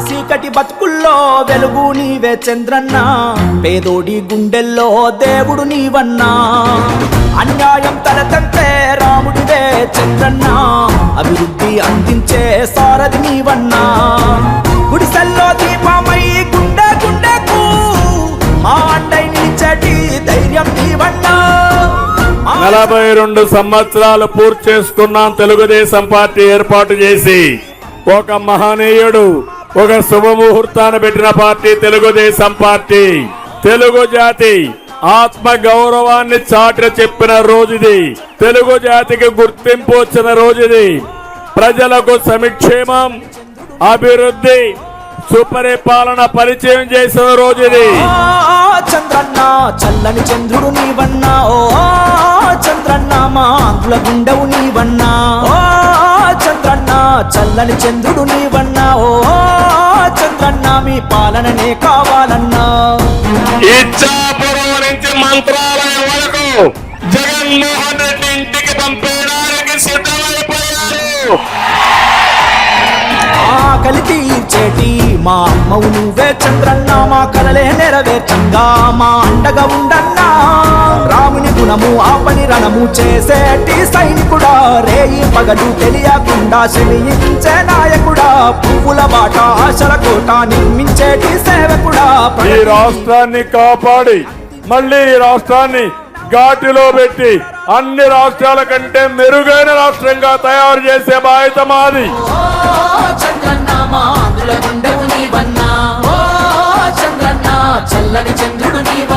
చీకటి బతుకుల్లో వెలుగు నీవే చంద్రన్న, పేదోడి గుండెల్లో దేవుడు నీవన్నా. అన్యాయం తలతంటే రాముడివే చంద్రన్న, అభివృద్ధి అందించే సారథి నీవన్నా. గుడిసెల్లో దీపమై గుండె గుండెకు మా అండై నిలిచేటి ధైర్యం నీవన్నా. 42 సంవత్సరాలు పూర్తి చేసుకున్నాం తెలుగుదేశం పార్టీ ఏర్పాటు చేసి. ఒక మహనీయుడు ఒక శుభముహూర్తాన్ని పెట్టిన పార్టీ తెలుగుదేశం పార్టీ. తెలుగు జాతి ఆత్మ గౌరవాన్ని చాటి చెప్పిన రోజుది. తెలుగు జాతికి గుర్తింపు వచ్చిన రోజుది. ప్రజలకు సంక్షేమం, అభివృద్ధి, సుపరిపాలన పరిచయం చేసిన రోజుది. చంద్రన్న చల్లని చంద్రుడు నీవన్నా, ఓ చంద్రన్న మా ఆంధ్రుల గుండెవు నీవన్నా. చంద్రన్న చల్లని చంద్రుడు నీవన్నా, ఓ చంద్రన్న మీ పాలననే కావాలన్నా. ఇచ్చాపురం నుంచి మంత్రాలయం వరకు జగన్మోహన్ రెడ్డి ఇంటికి పంపేయడానికి సిద్ధమైపోయారు. ఆకలి తీర్చేటి మా అమ్మవు నువ్వే చంద్రన్న, మా కలలే నెరవేర్చంగా మా అండగా ఉండన్నా. రాముని గుణము ఆ పని రణము చేసేటి సైనికుడా, రేయి పగలు తెలియకుండా శ్రమించే నాయకుడా, పువ్వుల బాట ఆశల కోట నిర్మించేటి సేవకుడా. ఈ రాష్ట్రాన్ని కాపాడి మళ్ళీ ఈ రాష్ట్రాన్ని ఘాటిలో పెట్టి అన్ని రాష్ట్రాల కంటే మెరుగైన రాష్ట్రంగా తయారు చేసే బాధ్యత మాది. చంద్రన్న మా ఆంధ్రుల గుండెవు నీవన్నా, చంద్రన్న చల్లని చంద్రుడు నీవన్నా.